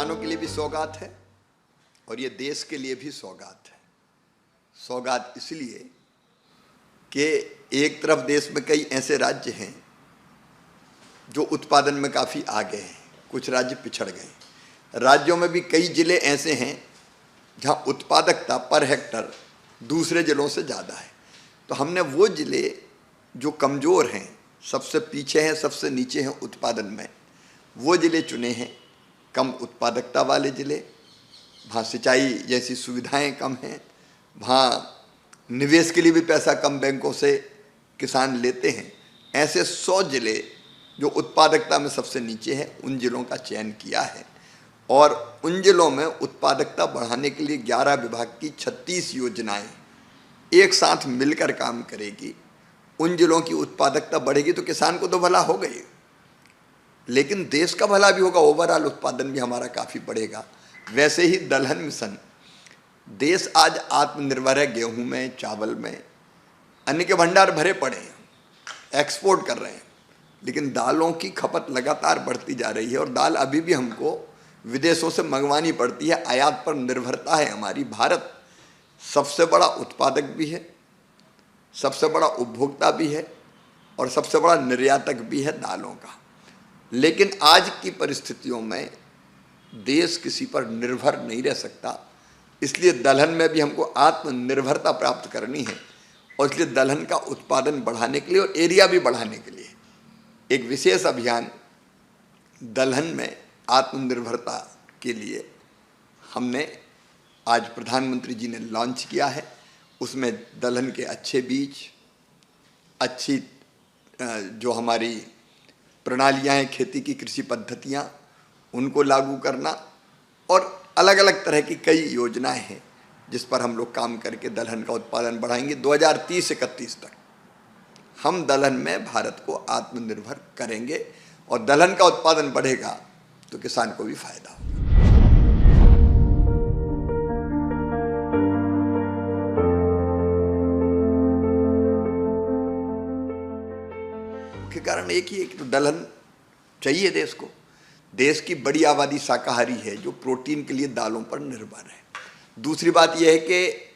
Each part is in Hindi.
किसानों के लिए भी सौगात है और ये देश के लिए भी सौगात है। सौगात इसलिए कि एक तरफ देश में कई ऐसे राज्य हैं जो उत्पादन में काफ़ी आगे हैं, कुछ राज्य पिछड़ गए। राज्यों में भी कई जिले ऐसे हैं जहाँ उत्पादकता पर हेक्टर दूसरे जिलों से ज़्यादा है। तो हमने वो जिले जो कमज़ोर हैं, सबसे पीछे हैं, सबसे नीचे हैं उत्पादन में, वो जिले चुने हैं। कम उत्पादकता वाले जिले, वहाँ सिंचाई जैसी सुविधाएं कम हैं, वहाँ निवेश के लिए भी पैसा कम बैंकों से किसान लेते हैं। ऐसे 100 जिले जो उत्पादकता में सबसे नीचे हैं, उन जिलों का चयन किया है और उन जिलों में उत्पादकता बढ़ाने के लिए 11 विभाग की 36 योजनाएं एक साथ मिलकर काम करेगी। उन जिलों की उत्पादकता बढ़ेगी तो किसान को तो भला हो गई, लेकिन देश का भला भी होगा, ओवरऑल उत्पादन भी हमारा काफ़ी बढ़ेगा। वैसे ही दलहन मिशन, देश आज आत्मनिर्भर है, गेहूं में, चावल में, अन्न के भंडार भरे पड़े हैं, एक्सपोर्ट कर रहे हैं, लेकिन दालों की खपत लगातार बढ़ती जा रही है और दाल अभी भी हमको विदेशों से मंगवानी पड़ती है। आयात पर निर्भरता है हमारी। भारत सबसे बड़ा उत्पादक भी है, सबसे बड़ा उपभोक्ता भी है और सबसे बड़ा निर्यातक भी है दालों का। लेकिन आज की परिस्थितियों में देश किसी पर निर्भर नहीं रह सकता, इसलिए दलहन में भी हमको आत्मनिर्भरता प्राप्त करनी है और इसलिए दलहन का उत्पादन बढ़ाने के लिए और एरिया भी बढ़ाने के लिए एक विशेष अभियान दलहन में आत्मनिर्भरता के लिए हमने आज प्रधानमंत्री जी ने लॉन्च किया है। उसमें दलहन के अच्छे बीज, अच्छी जो हमारी प्रणालियां हैं, खेती की कृषि पद्धतियां, उनको लागू करना और अलग अलग तरह की कई योजनाएं हैं जिस पर हम लोग काम करके दलहन का उत्पादन बढ़ाएंगे। 2030-31 तक हम दलहन में भारत को आत्मनिर्भर करेंगे और दलहन का उत्पादन बढ़ेगा तो किसान को भी फायदा होगा। मुख्य कारण एक ही है कि तो दलहन चाहिए देश को। देश की बड़ी आबादी शाकाहारी है जो प्रोटीन के लिए दालों पर निर्भर है। दूसरी बात यह है कि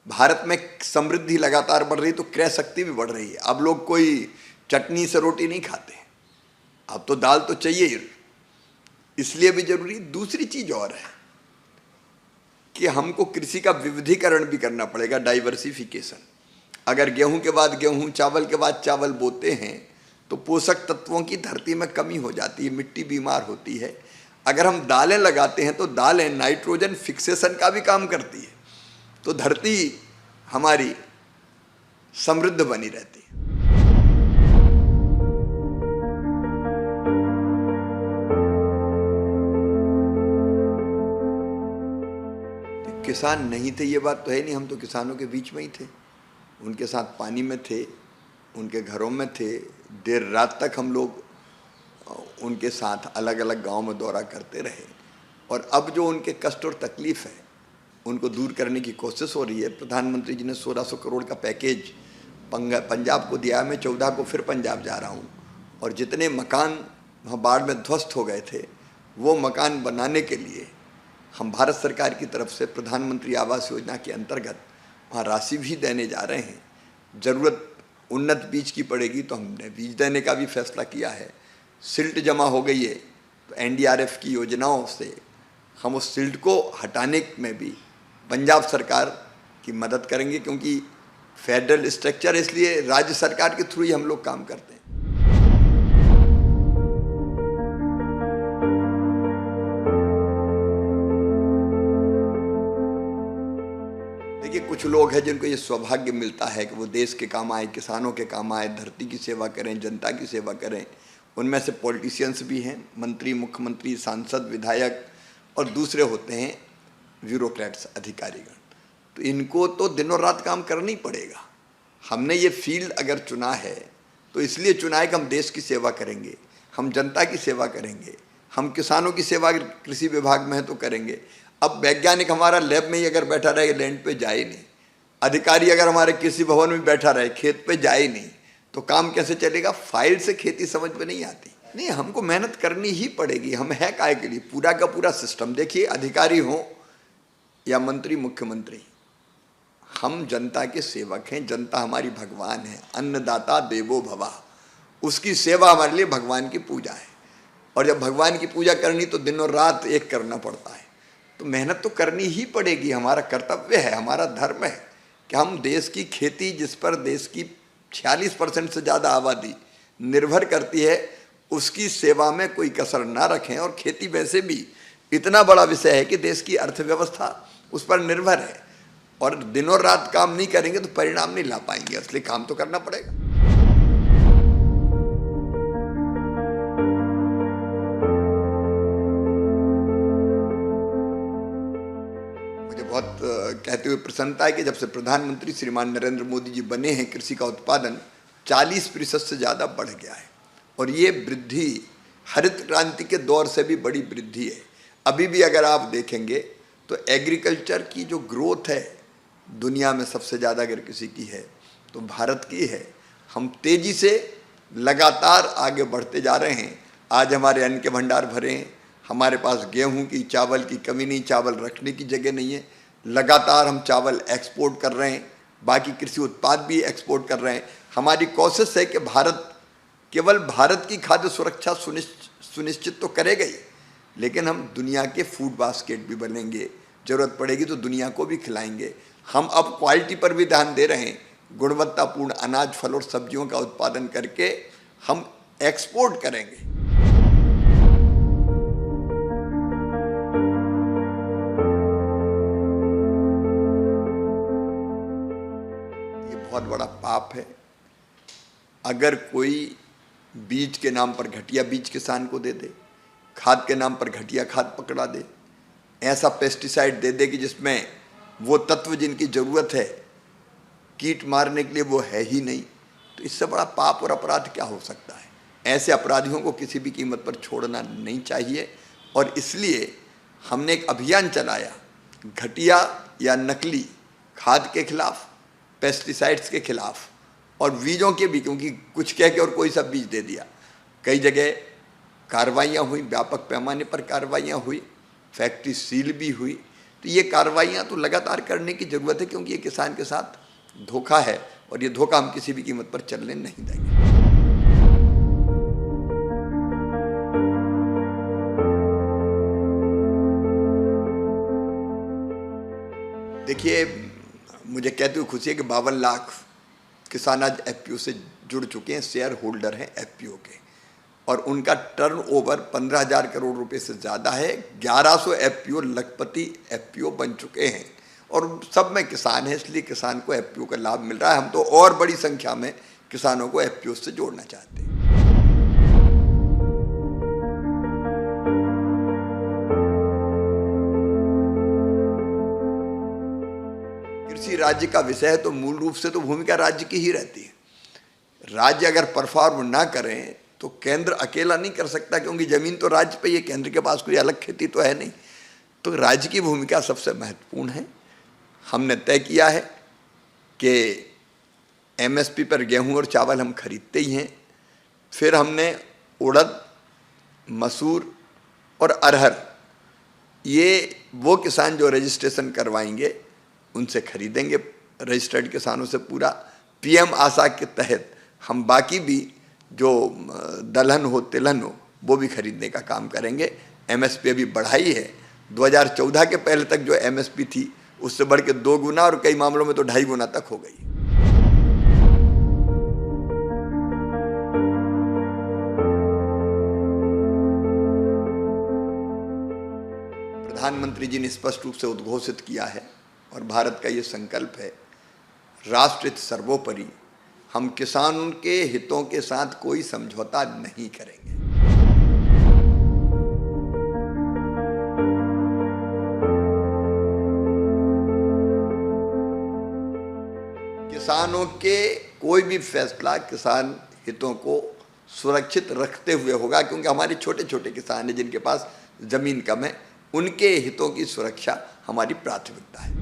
भारत में समृद्धि लगातार बढ़ रही है तो क्रय शक्ति भी बढ़ रही है। अब लोग कोई चटनी से रोटी नहीं खाते, अब तो दाल तो चाहिए ही, इसलिए भी जरूरी। दूसरी चीज और है कि हमको कृषि का विविधीकरण भी करना पड़ेगा, डाइवर्सिफिकेशन। अगर गेहूं के बाद गेहूं, चावल के बाद चावल बोते हैं तो पोषक तत्वों की धरती में कमी हो जाती है, मिट्टी बीमार होती है। अगर हम दालें लगाते हैं तो दालें नाइट्रोजन फिक्सेशन का भी काम करती है, तो धरती हमारी समृद्ध बनी रहती है। किसान नहीं थे ये बात तो है नहीं, हम तो किसानों के बीच में ही थे, उनके साथ पानी में थे, उनके घरों में थे। देर रात तक हम लोग उनके साथ अलग अलग गांव में दौरा करते रहे और अब जो उनके कष्ट और तकलीफ है उनको दूर करने की कोशिश हो रही है। प्रधानमंत्री जी ने 1600 करोड़ का पैकेज पंजाब को दिया। मैं 14 को फिर पंजाब जा रहा हूँ और जितने मकान वहाँ बाढ़ में ध्वस्त हो गए थे वो मकान बनाने के लिए हम भारत सरकार की तरफ से प्रधानमंत्री आवास योजना के अंतर्गत वहाँ राशि भी देने जा रहे हैं। ज़रूरत उन्नत बीज की पड़ेगी तो हमने बीज देने का भी फैसला किया है। सिल्ट जमा हो गई है तो एनडीआरएफ की योजनाओं से हम उस सिल्ट को हटाने में भी पंजाब सरकार की मदद करेंगे, क्योंकि फेडरल स्ट्रक्चर, इसलिए राज्य सरकार के थ्रू ही हम लोग काम करते हैं। देखिए, कुछ लोग हैं जिनको ये सौभाग्य मिलता है कि वो देश के काम आए, किसानों के काम आए, धरती की सेवा करें, जनता की सेवा करें। उनमें से पॉलिटिशियंस भी हैं, मंत्री, मुख्यमंत्री, सांसद, विधायक, और दूसरे होते हैं ब्यूरोक्रेट्स, अधिकारीगण। तो इनको तो दिनों रात काम करना ही पड़ेगा। हमने ये फील्ड अगर चुना है तो इसलिए चुना है कि हम देश की सेवा करेंगे, हम जनता की सेवा करेंगे, हम किसानों की सेवा कृषि विभाग में है तो करेंगे। अब वैज्ञानिक हमारा लैब में ही अगर बैठा रहे, लैंड पे जाए नहीं, अधिकारी अगर हमारे कृषि भवन में बैठा रहे, खेत पे जाए नहीं, तो काम कैसे चलेगा? फाइल से खेती समझ में नहीं आती। नहीं, हमको मेहनत करनी ही पड़ेगी। हम है काहे के लिए? पूरा का पूरा सिस्टम देखिए, अधिकारी हो या मंत्री मुख्यमंत्री, हम जनता के सेवक हैं। जनता हमारी भगवान है, अन्नदाता देवो भवा। उसकी सेवा हमारे लिए भगवान की पूजा है, और जब भगवान की पूजा करनी तो दिन और रात एक करना पड़ता है। तो मेहनत तो करनी ही पड़ेगी, हमारा कर्तव्य है, हमारा धर्म है कि हम देश की खेती, जिस पर देश की 46% से ज़्यादा आबादी निर्भर करती है, उसकी सेवा में कोई कसर ना रखें। और खेती वैसे भी इतना बड़ा विषय है कि देश की अर्थव्यवस्था उस पर निर्भर है, और दिन और रात काम नहीं करेंगे तो परिणाम नहीं ला पाएंगे, इसलिए काम तो करना पड़ेगा। मुझे बहुत कहते हुए प्रसन्नता है कि जब से प्रधानमंत्री श्रीमान नरेंद्र मोदी जी बने हैं, कृषि का उत्पादन 40% से ज़्यादा बढ़ गया है, और ये वृद्धि हरित क्रांति के दौर से भी बड़ी वृद्धि है। अभी भी अगर आप देखेंगे तो एग्रीकल्चर की जो ग्रोथ है दुनिया में सबसे ज़्यादा अगर किसी की है तो भारत की है। हम तेज़ी से लगातार आगे बढ़ते जा रहे हैं। आज हमारे अन्न के भंडार भरे हैं, हमारे पास गेहूं की, चावल की कमी नहीं, चावल रखने की जगह नहीं है। लगातार हम चावल एक्सपोर्ट कर रहे हैं, बाकी कृषि उत्पाद भी एक्सपोर्ट कर रहे हैं। हमारी कोशिश है कि भारत केवल भारत की खाद्य सुरक्षा सुनिश्चित तो करेगा ही, लेकिन हम दुनिया के फूड बास्केट भी बनेंगे, जरूरत पड़ेगी तो दुनिया को भी खिलाएंगे। हम अब क्वालिटी पर भी ध्यान दे रहे हैं, गुणवत्तापूर्ण अनाज, फल और सब्जियों का उत्पादन करके हम एक्सपोर्ट करेंगे। ये बहुत बड़ा पाप है अगर कोई बीज के नाम पर घटिया बीज किसान को दे दे, खाद के नाम पर घटिया खाद पकड़ा दे, ऐसा पेस्टिसाइड दे दे कि जिसमें वो तत्व जिनकी ज़रूरत है कीट मारने के लिए वो है ही नहीं। तो इससे बड़ा पाप और अपराध क्या हो सकता है? ऐसे अपराधियों को किसी भी कीमत पर छोड़ना नहीं चाहिए, और इसलिए हमने एक अभियान चलाया घटिया या नकली खाद के खिलाफ, पेस्टिसाइड्स के खिलाफ, और बीजों के भी, क्योंकि कुछ कह के और कोई सा बीज दे दिया। कई जगह कार्रवाइयाँ हुई, व्यापक पैमाने पर कार्रवाइयाँ हुई, फैक्ट्री सील भी हुई। तो ये कार्रवाइयाँ तो लगातार करने की ज़रूरत है, क्योंकि ये किसान के साथ धोखा है, और ये धोखा हम किसी भी कीमत पर चलने नहीं देंगे। देखिए, मुझे कहते हुए खुशी है कि 52 लाख किसान आज एफपीओ से जुड़ चुके हैं, शेयर होल्डर हैं एफपीओ के, और उनका टर्नओवर 15,000 करोड़ रुपए से ज़्यादा है। 1100 एफपीओ लखपति एफपीओ बन चुके हैं, और सब में किसान है, इसलिए किसान को एफपीओ का लाभ मिल रहा है। हम तो और बड़ी संख्या में किसानों को एफपीओ से जोड़ना चाहते हैं। कृषि राज्य का विषय है तो मूल रूप से तो भूमिका राज्य की ही रहती है। राज्य अगर परफॉर्म ना करें तो केंद्र अकेला नहीं कर सकता, क्योंकि जमीन तो राज्य पे ही है, केंद्र के पास कोई अलग खेती तो है नहीं। तो राज्य की भूमिका सबसे महत्वपूर्ण है। हमने तय किया है कि एमएसपी पर गेहूं और चावल हम खरीदते ही हैं। फिर हमने उड़द, मसूर और अरहर, ये वो किसान जो रजिस्ट्रेशन करवाएंगे उनसे खरीदेंगे, रजिस्टर्ड किसानों से पूरा। पीएम आशा के तहत हम बाकी भी जो दलहन हो, तिलहन हो, वो भी खरीदने का काम करेंगे। एमएसपी अभी बढ़ाई है, 2014 के पहले तक जो एमएसपी थी उससे बढ़ के 2 गुना, और कई मामलों में तो 2.5 गुना तक हो गई। प्रधानमंत्री जी ने स्पष्ट रूप से उद्घोषित किया है, और भारत का ये संकल्प है, राष्ट्रहित सर्वोपरि, हम किसानों के हितों के साथ कोई समझौता नहीं करेंगे। किसानों के कोई भी फैसला किसान हितों को सुरक्षित रखते हुए होगा, क्योंकि हमारे छोटे छोटे किसान हैं जिनके पास जमीन कम है, उनके हितों की सुरक्षा हमारी प्राथमिकता है।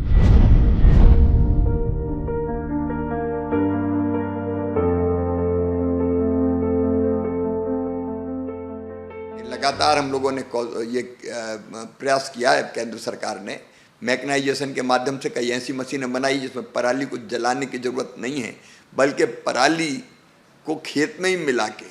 लगातार हम लोगों ने ये प्रयास किया है, केंद्र सरकार ने मैकेनाइजेशन के माध्यम से कई ऐसी मशीनें बनाई जिसमें पराली को जलाने की ज़रूरत नहीं है, बल्कि पराली को खेत में ही मिला के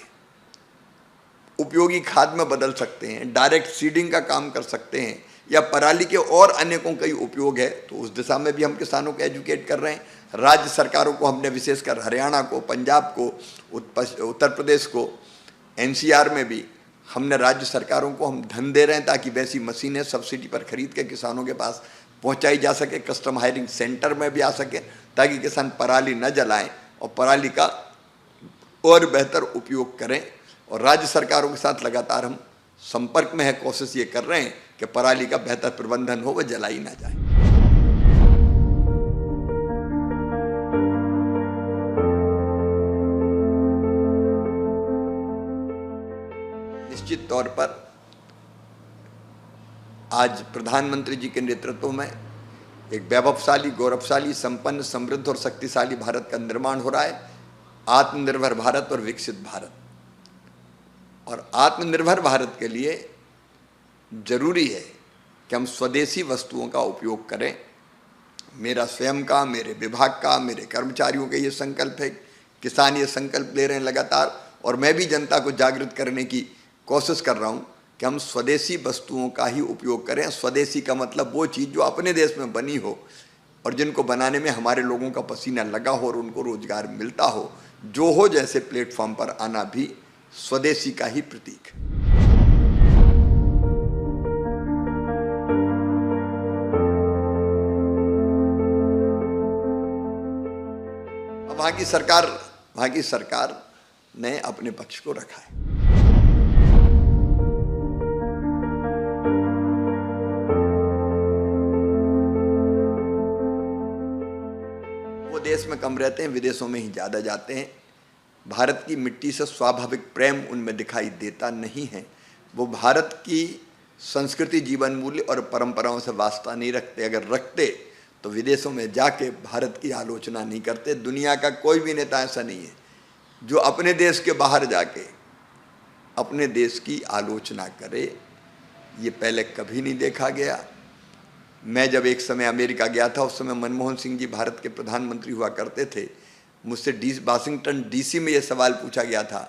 उपयोगी खाद में बदल सकते हैं, डायरेक्ट सीडिंग का काम कर सकते हैं, या पराली के और अनेकों कई उपयोग है। तो उस दिशा में भी हम किसानों को एजुकेट कर रहे हैं। राज्य सरकारों को हमने विशेषकर हरियाणा को, पंजाब को, उत्तर प्रदेश को, एनसीआर में भी हमने राज्य सरकारों को हम धन दे रहे हैं ताकि वैसी मशीनें सब्सिडी पर खरीद के किसानों के पास पहुंचाई जा सके, कस्टम हायरिंग सेंटर में भी आ सके, ताकि किसान पराली न जलाएं और पराली का और बेहतर उपयोग करें। और राज्य सरकारों के साथ लगातार हम संपर्क में है, कोशिश ये कर रहे हैं कि पराली का बेहतर प्रबंधन हो, वह जलाई ना जाए। निश्चित तौर पर आज प्रधानमंत्री जी के नेतृत्व में एक वैभवशाली, गौरवशाली, संपन्न, समृद्ध और शक्तिशाली भारत का निर्माण हो रहा है। आत्मनिर्भर भारत और विकसित भारत। और आत्मनिर्भर भारत के लिए जरूरी है कि हम स्वदेशी वस्तुओं का उपयोग करें। मेरा स्वयं का, मेरे विभाग का, मेरे कर्मचारियों का ये संकल्प है। किसान ये संकल्प ले रहे हैं लगातार, और मैं भी जनता को जागृत करने की कोशिश कर रहा हूँ कि हम स्वदेशी वस्तुओं का ही उपयोग करें। स्वदेशी का मतलब वो चीज़ जो अपने देश में बनी हो और जिनको बनाने में हमारे लोगों का पसीना लगा हो और उनको रोजगार मिलता हो। जो हो जैसे प्लेटफॉर्म पर आना भी स्वदेशी का ही प्रतीक है। अब वहां की सरकार ने अपने पक्ष को रखा है। वो देश में कम रहते हैं, विदेशों में ही ज्यादा जाते हैं। भारत की मिट्टी से स्वाभाविक प्रेम उनमें दिखाई देता नहीं है। वो भारत की संस्कृति, जीवन मूल्य और परंपराओं से वास्ता नहीं रखते। अगर रखते तो विदेशों में जाके भारत की आलोचना नहीं करते। दुनिया का कोई भी नेता ऐसा नहीं है जो अपने देश के बाहर जाके अपने देश की आलोचना करे। ये पहले कभी नहीं देखा गया। मैं जब एक समय अमेरिका गया था, उस समय मनमोहन सिंह जी भारत के प्रधानमंत्री हुआ करते थे। मुझसे वाशिंगटन डीसी में ये सवाल पूछा गया था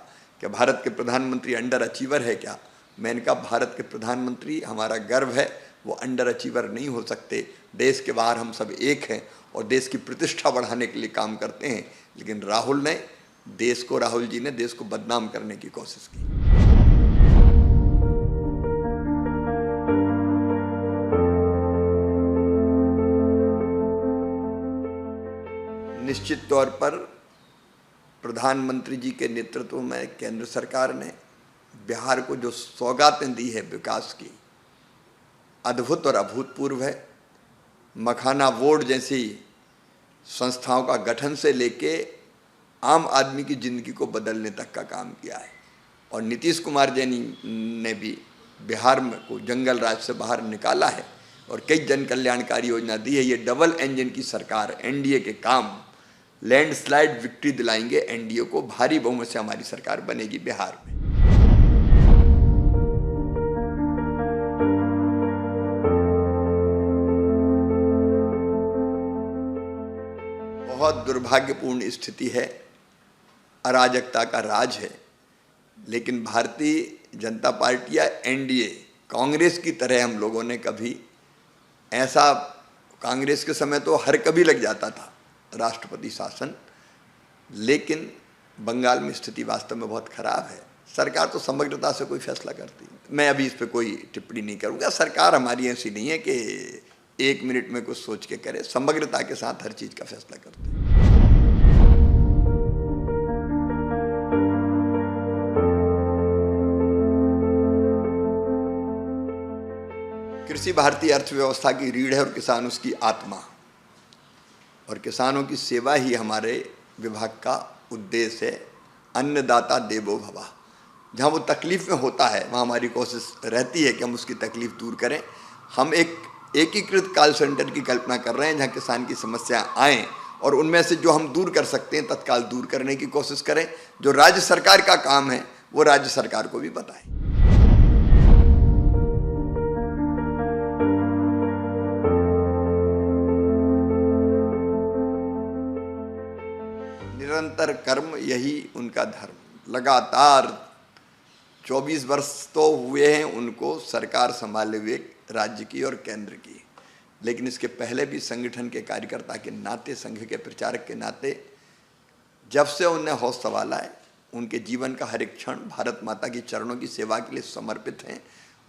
कि भारत के प्रधानमंत्री अंडर अचीवर है क्या। मैंने कहा भारत के प्रधानमंत्री हमारा गर्व है, वो अंडर अचीवर नहीं हो सकते। देश के बाहर हम सब एक हैं और देश की प्रतिष्ठा बढ़ाने के लिए काम करते हैं। लेकिन राहुल जी ने देश को बदनाम करने की कोशिश की। निश्चित तौर पर प्रधानमंत्री जी के नेतृत्व में केंद्र सरकार ने बिहार को जो सौगातें दी है विकास की, अद्भुत और अभूतपूर्व है। मखाना बोर्ड जैसी संस्थाओं का गठन से लेके आम आदमी की जिंदगी को बदलने तक का काम किया है। और नीतीश कुमार जी ने भी बिहार में को जंगल राज से बाहर निकाला है और कई जन कल्याणकारी योजना दी है। ये डबल इंजन की सरकार, एनडीए के काम लैंडस्लाइड विक्ट्री दिलाएंगे। एनडीए को भारी बहुमत से हमारी सरकार बनेगी बिहार में। बहुत दुर्भाग्यपूर्ण स्थिति है, अराजकता का राज है। लेकिन भारतीय जनता पार्टी या एनडीए, कांग्रेस की तरह हम लोगों ने कभी ऐसा, कांग्रेस के समय तो हर कभी लग जाता था राष्ट्रपति शासन, लेकिन बंगाल में स्थिति वास्तव में बहुत खराब है। सरकार तो समग्रता से कोई फैसला करती है। मैं अभी इस पर कोई टिप्पणी नहीं करूंगा। सरकार हमारी ऐसी नहीं है कि एक मिनट में कुछ सोच के करे, समग्रता के साथ हर चीज का फैसला करते हैं। कृषि भारतीय अर्थव्यवस्था की रीढ़ है और किसान उसकी आत्मा, और किसानों की सेवा ही हमारे विभाग का उद्देश्य है। अन्नदाता देवो भव। जहाँ वो तकलीफ में होता है वहाँ हमारी कोशिश रहती है कि हम उसकी तकलीफ दूर करें। हम एक एकीकृत कॉल सेंटर की कल्पना कर रहे हैं जहाँ किसान की समस्या आएँ और उनमें से जो हम दूर कर सकते हैं तत्काल दूर करने की कोशिश करें। जो राज्य सरकार का काम है वो राज्य सरकार को भी बताएं। निरंतर कर्म यही उनका धर्म। लगातार 24 वर्ष तो हुए हैं उनको सरकार संभाले हुए राज्य की और केंद्र की, लेकिन इसके पहले भी संगठन के कार्यकर्ता के नाते, संघ के प्रचारक के नाते, जब से उन्हें होश संभाला है, उनके जीवन का हर एक क्षण भारत माता की चरणों की सेवा के लिए समर्पित हैं।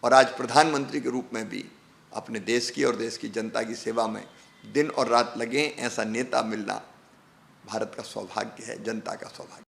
और आज प्रधानमंत्री के रूप में भी अपने देश की और देश की जनता की सेवा में दिन और रात लगे, ऐसा नेता मिलना भारत का सौभाग्य है, जनता का सौभाग्य।